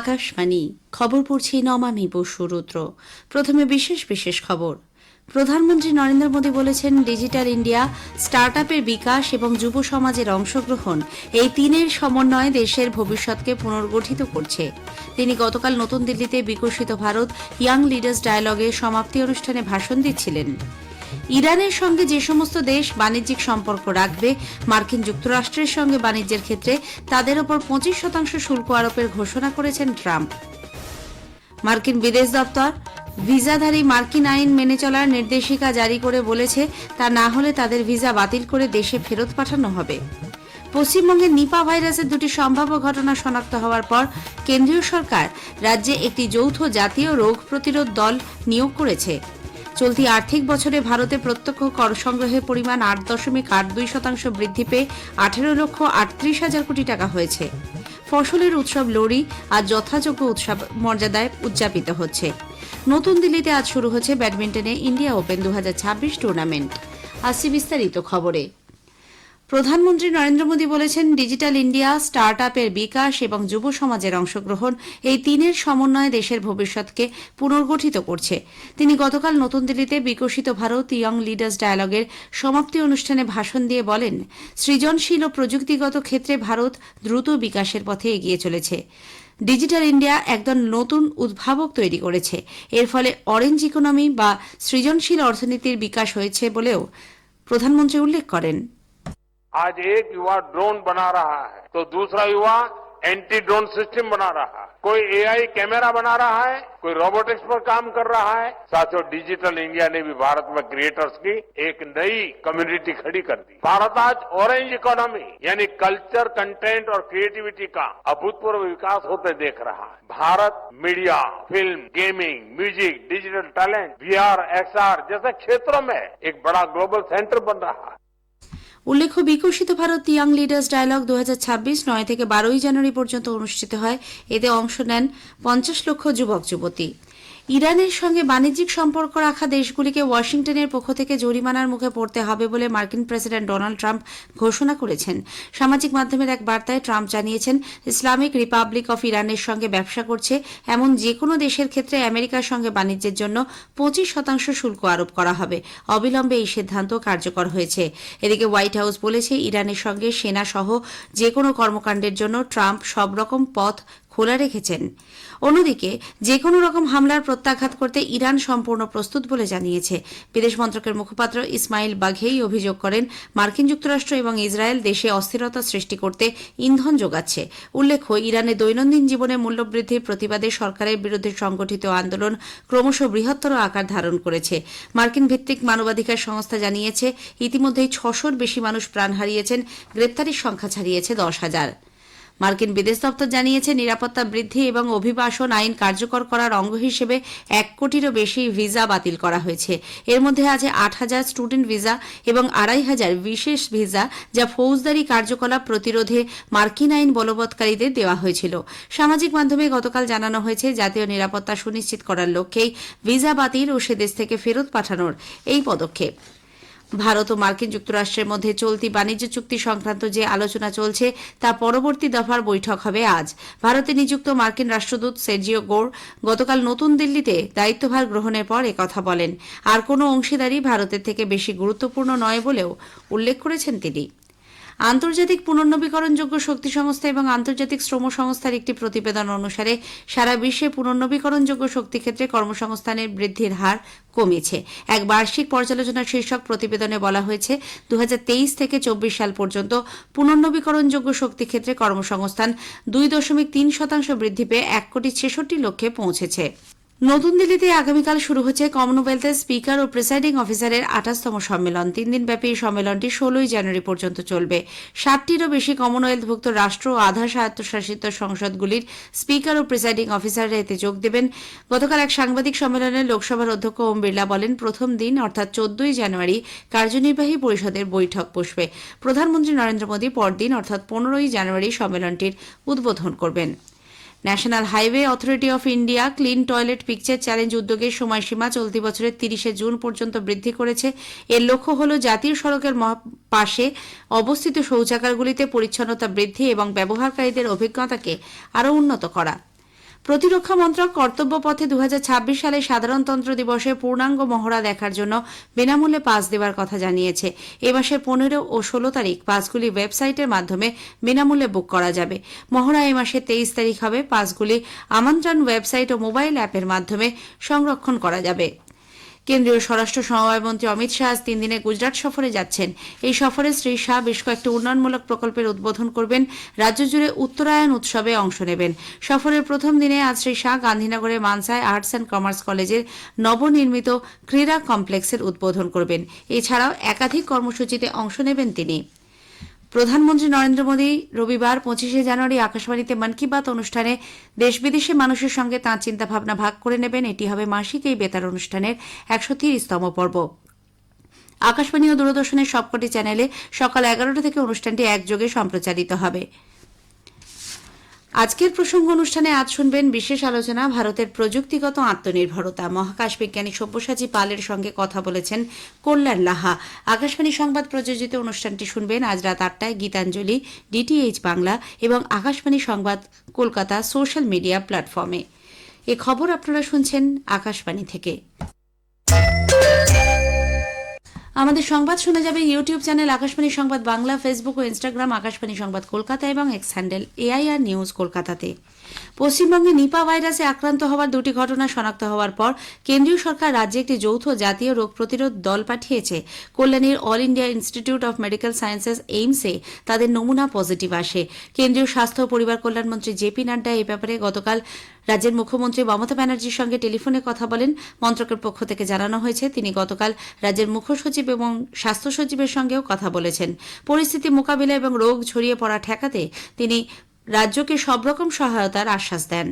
আকাশবাণী খবর পড়ছি নমামি বসুরুদ্র। প্রথমে বিশেষ বিশেষ খবর। প্রধানমন্ত্রী নরেন্দ্র মোদী বলেছেন, ডিজিটাল ইন্ডিয়া, স্টার্টআপের বিকাশ এবং যুব সমাজের অংশগ্রহণ এই তিনের সমন্বয়ে দেশের ভবিষ্যৎকে পুনর্গঠিত করছে। তিনি গতকাল নতুন দিল্লিতে বিকশিত ভারত ইয়াং লিডার্স ডায়ালগের সমাপ্তি অনুষ্ঠানে ভাষণ দিচ্ছিলেন। ইরানের সঙ্গে যে সমস্ত দেশ বাণিজ্যিক সম্পর্ক রাখবে, মার্কিন যুক্তরাষ্ট্রের সঙ্গে বাণিজ্যের ক্ষেত্রে তাদের ওপর 25% শুল্ক আরোপের ঘোষণা করেছেন ট্রাম্প। মার্কিন বিদেশ দপ্তর ভিসাধারী মার্কিন আইন মেনে চলার নির্দেশিকা জারি করে বলেছে, তা না হলে তাদের ভিসা বাতিল করে দেশে ফেরত পাঠানো হবে। পশ্চিমবঙ্গে নিপা ভাইরাসের দুটি সম্ভাব্য ঘটনা শনাক্ত হওয়ার পর কেন্দ্রীয় সরকার রাজ্যে একটি যৌথ জাতীয় রোগ প্রতিরোধ দল নিয়োগ করেছে। চলতি আর্থিক বছরে ভারতে প্রত্যক্ষ কর সংগ্রহের পরিমাণ 8.82% বৃদ্ধি পেয়ে 18,38,000 কোটি টাকা হয়েছে। ফসলের উৎসব লোহড়ী আজ যথাযোগ্য উৎসব মর্যাদায় উদযাপিত হচ্ছে। নতুন দিল্লিতে আজ শুরু হচ্ছে ব্যাডমিন্টনে ইন্ডিয়া ওপেন 2026 টুর্নামেন্ট। আসছে বিস্তারিত খবরে। প্রধানমন্ত্রী নরেন্দ্র মোদী বলেছেন, ডিজিটাল ইন্ডিয়া, স্টার্টআপের বিকাশ এবং যুব সমাজের অংশগ্রহণ এই তিনের সমন্বয়ে দেশের ভবিষ্যৎকে পুনর্গঠিত করছে। তিনি গতকাল নতুন দিল্লিতে বিকশিত ভারত ইয়ং লিডার্স ডায়ালগের সমাপ্তি অনুষ্ঠানে ভাষণ দিয়ে বলেন, সৃজনশীল ও প্রযুক্তিগত ক্ষেত্রে ভারত দ্রুত বিকাশের পথে এগিয়ে চলেছে। ডিজিটাল ইন্ডিয়া একদল নতুন উদ্ভাবক তৈরি করেছে। এর ফলে অরেঞ্জ ইকোনমি বা সৃজনশীল অর্থনীতির বিকাশ হয়েছে বলেও প্রধানমন্ত্রী উল্লেখ করেন। आज एक युवा ड्रोन बना रहा है तो दूसरा युवा एंटी ड्रोन सिस्टम बना रहा है, कोई एआई कैमरा बना रहा है, कोई रोबोटिक्स पर काम कर रहा है। साथियों, डिजिटल इंडिया ने भी भारत में क्रिएटर्स की एक नई कम्युनिटी खड़ी कर दी। भारत आज ऑरेंज इकोनॉमी यानी कल्चर, कंटेंट और क्रिएटिविटी का अभूतपूर्व विकास होते देख रहा है। Bharat media, film, gaming, music, digital talent, VR, XR जैसे क्षेत्रों में एक बड़ा ग्लोबल सेंटर बन रहा है। উল্লেখ্য, বিকশিত ভারত ইয়াং লিডার্স ডায়ালগ 2026 9 থেকে 12 জানুয়ারি পর্যন্ত অনুষ্ঠিত হয়। এতে অংশ নেন 50 লক্ষ যুবক যুবতী। ইরানের সঙ্গে বাণিজ্যিক সম্পর্ক রাখা দেশগুলিকে ওয়াশিংটনের পক্ষ থেকে জরিমানার মুখে পড়তে হবে বলে মার্কিন প্রেসিডেন্ট ডোনাল্ড ট্রাম্প ঘোষণা করেছেন। সামাজিক মাধ্যমের এক বার্তায় ট্রাম্প জানিয়েছেন, ইসলামিক রিপাবলিক অফ ইরানের সঙ্গে ব্যবসা করছে এমন যে কোনো দেশের ক্ষেত্রে আমেরিকার সঙ্গে বাণিজ্যের জন্য 25% শুল্ক আরোপ করা হবে। অবিলম্বে এই সিদ্ধান্ত কার্যকর হয়েছে। এদিকে হোয়াইট হাউস বলেছে, ইরানের সঙ্গে সেনা সহ যে কোনো কর্মকাণ্ডের জন্য ট্রাম্প সব রকম পথ খোলা রেখেছেন। অন্যদিকে যে কোনো রকম হামলার প্রত্যাঘাত করতে ইরান সম্পূর্ণ প্রস্তুত বলে জানিয়েছে। বিদেশ মন্ত্রকের মুখপাত্র ইসমাইল বাঘেই অভিযোগ করেন, মার্কিন যুক্তরাষ্ট্র এবং ইসরায়েল দেশে অস্থিরতা সৃষ্টি করতে ইন্ধন যোগাচ্ছে। উল্লেখ্য, ইরানের দৈনন্দিন জীবনে মূল্যবৃদ্ধির প্রতিবাদে সরকারের বিরুদ্ধে সংগঠিত আন্দোলন ক্রমশ বৃহত্তর আকার ধারণ করেছে। মার্কিন ভিত্তিক মানবাধিকার সংস্থা জানিয়েছে, ইতিমধ্যেই 600-র বেশি মানুষ প্রাণ হারিয়েছেন, গ্রেপ্তারির সংখ্যা ছাড়িয়েছে 10,000। মার্কিন বিদেশ দপ্তর জানিয়েছে, নিরাপত্তা বৃদ্ধি এবং অভিবাসন আইন কার্যকর করার অঙ্গ হিসেবে 1 কোটিরও বেশি ভিসা বাতিল করা হয়েছে। এর মধ্যে আছে 8,000 স্টুডেন্ট ভিসা এবং 2,500 বিশেষ ভিসা, যা ফৌজদারি কার্যকলাপ প্রতিরোধে মার্কিন আইন বলবৎকারীদের দেওয়া হয়েছিল। সামাজিক মাধ্যমে গতকাল জানানো হয়েছে, জাতীয় নিরাপত্তা সুনিশ্চিত করার লক্ষ্যেই ভিসা বাতিল ও সে দেশ থেকে ফেরত পাঠানোর এই পদক্ষেপ। ভারত ও মার্কিন যুক্তরাষ্ট্রের মধ্যে চলতি বাণিজ্য চুক্তি সংক্রান্ত যে আলোচনা চলছে, তা পরবর্তী দফার বৈঠক হবে আজ। ভারতে নিযুক্ত মার্কিন রাষ্ট্রদূত সের্জিও গোর গতকাল নতুন দিল্লিতে দায়িত্বভার গ্রহণের পর একথা বলেন। আর কোনো অংশীদারি ভারতের থেকে বেশি গুরুত্বপূর্ণ নয় বলেও উল্লেখ করেছেন তিনি। আন্তর্জাতিক পুনর্নবীকরণযোগ্য শক্তি সংস্থা এবং আন্তর্জাতিক শ্রম সংস্থার একটি প্রতিবেদন অনুসারে সারা বিশ্বে পুনর্নবীকরণযোগ্য শক্তি ক্ষেত্রে কর্মসংস্থানের বৃদ্ধির হার কমেছে। এক বার্ষিক পর্যালোচনা শীর্ষক প্রতিবেদনে বলা হয়েছে, 2023 থেকে 24 সাল পর্যন্ত পুনর্নবীকরণযোগ্য শক্তি ক্ষেত্রে কর্মসংস্থান 2.3% বৃদ্ধি পেয়ে 1,66,00,000 পৌঁছেছে। নতুন দিল্লিতে আগামীকাল শুরু হচ্ছে কমনওয়েলথের স্পিকার ও প্রিসাইডিং অফিসারের 28তম সম্মেলন। 3 দিনব্যাপী এই সম্মেলনটি 16 জানুয়ারি পর্যন্ত চলবে। 60টিরও বেশি কমনওয়েলথভুক্ত রাষ্ট্র ও আধা স্বায়ত্তশাসিত সংসদগুলির স্পিকার ও প্রিসাইডিং অফিসাররা এতে যোগ দেবেন। গতকাল এক সাংবাদিক সম্মেলনে লোকসভার অধ্যক্ষ ওম বিড়লা বলেন, প্রথম দিন অর্থাৎ 14 জানুয়ারি কার্যনির্বাহী পরিষদের বৈঠক বসবে। প্রধানমন্ত্রী নরেন্দ্র মোদী পরদিন অর্থাৎ 15 জানুয়ারি সম্মেলনটির উদ্বোধন করবেন। National highway authority of India clean toilet picture challenge উদ্যোগের সময়সীমা চলতি বছরের 30 জুন পর্যন্ত বৃদ্ধি করেছে। এর লক্ষ্য হল জাতীয় সড়কের পাশে অবস্থিত শৌচাগারগুলিতে পরিচ্ছন্নতা বৃদ্ধি এবং ব্যবহারকারীদের অভিজ্ঞতাকে আরও উন্নত করা। প্রতিরক্ষা মন্ত্রক কর্তব্য পথে 2026 সালে সাধারণতন্ত্র দিবসে পূর্ণাঙ্গ মহড়া দেখার জন্য বিনামূল্যে পাস দেওয়ার কথা জানিয়েছে। এ মাসের 15 ও 16 তারিখ পাসগুলি ওয়েবসাইটের মাধ্যমে বিনামূল্যে বুক করা যাবে। মহড়া এই মাসের 23 তারিখ হবে। পাসগুলি আমন্ত্রণ ওয়েবসাইট ও মোবাইল অ্যাপের মাধ্যমে সংরক্ষণ করা যাবে। কেন্দ্রীয় স্বরাষ্ট্র সমবায়মন্ত্রী অমিত শাহ আজ 3 দিনে গুজরাট সফরে যাচ্ছেন। এই সফরে শ্রী শাহ বেশ কয়েকটি উন্নয়নমূলক প্রকল্পের উদ্বোধন করবেন, রাজ্য জুড়ে উত্তরায়ণ উৎসবে অংশ নেবেন। সফরের প্রথম দিনে আজ শ্রী শাহ গান্ধীনগরের মানসায় আর্টস অ্যান্ড কমার্স কলেজের নবনির্মিত ক্রীড়া কমপ্লেক্সের উদ্বোধন করবেন। এছাড়াও একাধিক কর্মসূচিতে অংশ নেবেন তিনি। প্রধানমন্ত্রী নরেন্দ্র মোদী রবিবার 25 জানুয়ারি আকাশবাণীতে মন কি বাত অনুষ্ঠানে দেশ বিদেশে মানুষের সঙ্গে তাঁর চিন্তাভাবনা ভাগ করে নেবেন। এটি হবে মাসিক এই বেতার অনুষ্ঠানের 130তম পর্ব। আকাশবাণী ও দূরদর্শনের সবকটি চ্যানেলে সকাল 11টা থেকে অনুষ্ঠানটি একযোগে সম্প্রচারিত হবে। আজকের প্রসঙ্গ অনুষ্ঠানে আজ শুনবেন বিশেষ আলোচনা ভারতের প্রযুক্তিগত আত্মনির্ভরতা। মহাকাশ বিজ্ঞানী সব্যসাচী পালের সঙ্গে কথা বলেছেন কল্যাণ লাহা। আকাশবাণী সংবাদ প্রযোজিত অনুষ্ঠানটি শুনবেন আজ রাত 8টায় গীতাঞ্জলি, ডিটিএইচ বাংলা এবং আকাশবাণী সংবাদ কলকাতা সোশ্যাল মিডিয়া প্ল্যাটফর্মে। এ খবর আপনারা শুনছেন আকাশবাণী থেকে। আমাদের সংবাদ শোনা যাবে ইউটিউব চ্যানেল আকাশবাণী সংবাদ বাংলা, ফেসবুক ও ইনস্টাগ্রাম আকাশবাণী সংবাদ কলকাতা এবং এক্স হ্যান্ডেল এআইআর নিউজ কলকাতাতে। পশ্চিমবঙ্গে নিপা ভাইরাসে আক্রান্ত হওয়ার 2টি ঘটনা শনাক্ত হওয়ার পর কেন্দ্রীয় সরকার রাজ্যে একটি যৌথ জাতীয় রোগ প্রতিরোধ দল পাঠিয়েছে। কল্যাণীর all India institute of medical sciences এইমসে তাদের নমুনা পজিটিভ আসে। কেন্দ্রীয় স্বাস্থ্য ও পরিবার কল্যাণমন্ত্রী জেপি নাড্ডা এই ব্যাপারে গতকাল রাজ্যের মুখ্যমন্ত্রী মমতা ব্যানার্জির সঙ্গে টেলিফোনে কথা বলেন। মন্ত্রকের পক্ষ থেকে জানানো হয়েছে তিনি গতকাল রাজ্যের মুখ্য সচিব এবং স্বাস্থ্য সচিবের সঙ্গেও কথা বলেছেন। পরিস্থিতি মোকাবিলা এবং রোগ ছড়িয়ে পড়া ঠেকাতে তিনি রাজ্যকে সব রকম সহায়তার আশ্বাস দেন।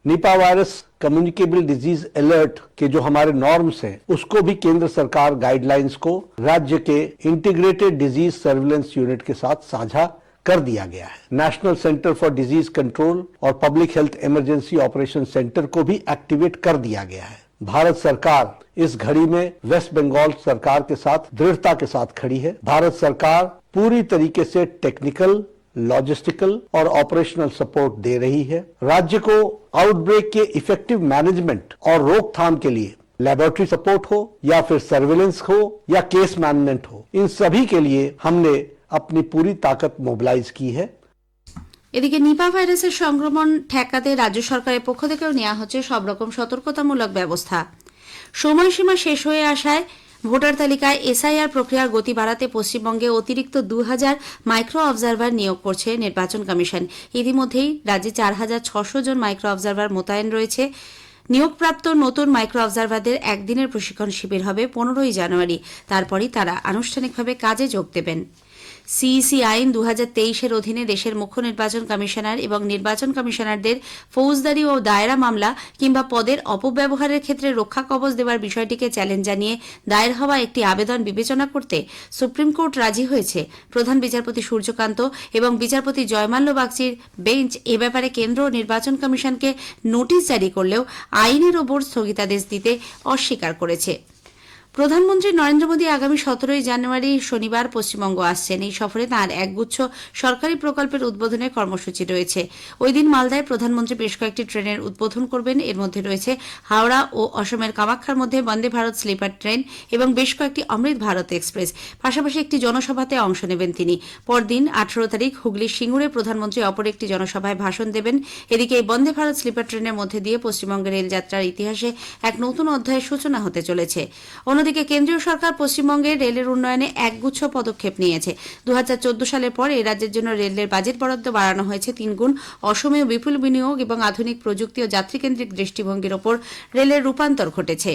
Nipah virus communicable disease alert के जो हमारे नॉर्म्स हैं उसको भी केंद्र सरकार गाइडलाइंस को राज्य के इंटीग्रेटेड डिजीज सर्विलेंस यूनिट के साथ साझा कर दिया गया है। National centre for disease control और public health emergency operation centre को भी एक्टिवेट कर दिया गया है। भारत सरकार इस घड़ी में वेस्ट बंगाल सरकार के साथ दृढ़ता के साथ खड़ी है। भारत सरकार पूरी तरीके से टेक्निकल, लॉजिस्टिकल और ऑपरेशनल सपोर्ट दे रही है। राज्य को आउटब्रेक के इफेक्टिव मैनेजमेंट और रोकथाम के लिए लैबोरेटरी सपोर्ट हो या फिर सर्विलेंस हो या केस मैनेजमेंट हो, इन सभी के लिए हमने अपनी पूरी ताकत मोबिलाइज की है। এদিকে নিপা ভাইরাসের সংক্রমণ ঠেকাতে রাজ্য সরকারের পক্ষ থেকেও নেওয়া হচ্ছে সব রকম সতর্কতামূলক ব্যবস্থা। সময়সীমা শেষ হয়ে আসায় ভোটার তালিকায় এসআইআর প্রক্রিয়ার গতি বাড়াতে পশ্চিমবঙ্গে অতিরিক্ত 2000 মাইক্রো অবজারভার নিয়োগ করছে নির্বাচন কমিশন। ইতিমধ্যেই রাজ্যে 4600 জন মাইক্রো অবজারভার মোতায়েন রয়েছে। নিয়োগপ্রাপ্ত নতুন মাইক্রো অবজারভারদের একদিনের প্রশিক্ষণ শিবির হবে 15 জানুয়ারি। তারপরই তারা আনুষ্ঠানিকভাবে কাজে যোগ দেবেন। সিইসি আইন 2023-এর অধীনে দেশের মুখ্য নির্বাচন কমিশনার এবং নির্বাচন কমিশনারদের ফৌজদারি ও দায়রা মামলা কিংবা পদের অপব্যবহারের ক্ষেত্রে রক্ষা কবচ দেওয়ার বিষয়টিকে চ্যালেঞ্জ জানিয়ে দায়ের হওয়া একটি আবেদন বিবেচনা করতে সুপ্রিম কোর্ট রাজি হয়েছে। প্রধান বিচারপতি সূর্যকান্ত এবং বিচারপতি জয়মাল্য বাগচির বেঞ্চ এ ব্যাপারে কেন্দ্র ও নির্বাচন কমিশনকে নোটিশ জারি করলেও আইনের ওপর স্থগিতাদেশ দিতে অস্বীকার করেছে। প্রধানমন্ত্রী নরেন্দ্র মোদী আগামী 17 জানুয়ারি শনিবার পশ্চিমবঙ্গ আসছেন। এই সফরে তাঁর একগুচ্ছ সরকারি প্রকল্পের উদ্বোধনের কর্মসূচি রয়েছে। ওই দিন মালদায় প্রধানমন্ত্রী বেশ কয়েকটি ট্রেনের উদ্বোধন করবেন। এর মধ্যে রয়েছে হাওড়া ও অসমের কামাখ্যার মধ্যে বন্দে ভারত স্লিপার ট্রেন এবং বেশ কয়েকটি অমৃত ভারত এক্সপ্রেস। পাশাপাশি একটি জনসভাতে অংশ নেবেন তিনি। পরদিন 18 তারিখ হুগলির সিঙ্গুরে প্রধানমন্ত্রী অপর একটি জনসভায় ভাষণ দেবেন। এদিকে এই বন্দে ভারত স্লিপার ট্রেনের মধ্যে দিয়ে পশ্চিমবঙ্গের রেলযাত্রার ইতিহাসে এক নতুন অধ্যায়ের সূচনা হতে চলেছে। অন্যদিকে কেন্দ্রীয় সরকার পশ্চিমবঙ্গের রেলের উন্নয়নে একগুচ্ছ পদক্ষেপ নিয়েছে। 2014 সালের পর এই রাজ্যের জন্য রেলের বাজেট বরাদ্দ বাড়ানো হয়েছে 3 গুণ। অসমীয় বিপুল বিনিয়োগ এবং আধুনিক প্রযুক্তি ও যাত্রীকেন্দ্রিক দৃষ্টিভঙ্গির ওপর রেলের রূপান্তর ঘটেছে।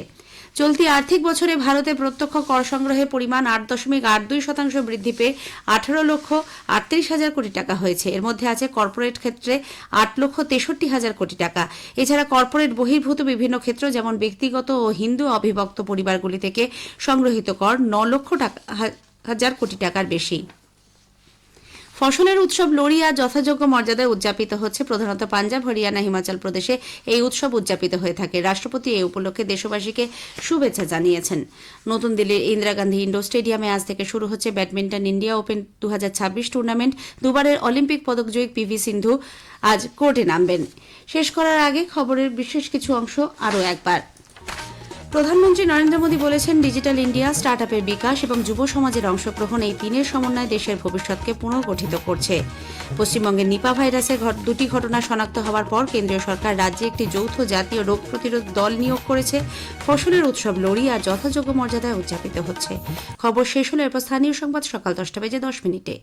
চলতি আর্থিক বছরে ভারতে প্রত্যক্ষ কর সংগ্রহের পরিমাণ 8.82% বৃদ্ধি পেয়ে 18,38,000 কোটি টাকা হয়েছে। এর মধ্যে আছে কর্পোরেট ক্ষেত্রে 8,63,000 কোটি টাকা। এছাড়া কর্পোরেট বহির্ভূত বিভিন্ন ক্ষেত্র যেমন ব্যক্তিগত ও হিন্দু অবিভক্ত পরিবারগুলি থেকে সংগ্রহিত কর 9,00,000 কোটি টাকার বেশি। ফসলের উৎসব লোহড়ী আজ যথাযোগ্য মর্যাদায় উদযাপিত হচ্ছে। প্রধানত পাঞ্জাব, হরিয়ানা, হিমাচল প্রদেশে এই উৎসব উদযাপিত হয়ে থাকে। রাষ্ট্রপতি এই উপলক্ষে দেশবাসীকে শুভেচ্ছা জানিয়েছেন। নতুন দিল্লির ইন্দিরা গান্ধী ইন্ডোর স্টেডিয়ামে আজ থেকে শুরু হচ্ছে ব্যাডমিন্টন ইন্ডিয়া ওপেন 2026 টুর্নামেন্ট। দুবারের অলিম্পিক পদকজয়ী পিভি সিন্ধু আজ কোর্টে নামবেন। শেষ করার আগে খবরের বিশেষ কিছু অংশ আরও একবার। প্রধানমন্ত্রী নরেন্দ্র মোদী বলেছেন, ডিজিটাল ইন্ডিয়া, স্টার্টআপের বিকাশ এবং যুব সমাজের অংশগ্রহণ এই তিনের সমন্বয় দেশের ভবিষ্যৎকে পুনর্গঠিত করছে। পশ্চিমবঙ্গে নিপা ভাইরাসের দুটি ঘটনা শনাক্ত হওয়ার পর কেন্দ্রীয় সরকার রাজ্যে একটি যৌথ জাতীয় রোগ প্রতিরোধ দল নিয়োগ করেছে। ফসলের উৎসব লোহড়ী আর যথাযোগ্য মর্যাদায় উদযাপিত হচ্ছে। খবর শেষ হলো। এরপর স্থানীয় সংবাদ সকাল 10টা বেজে 10 মিনিটে।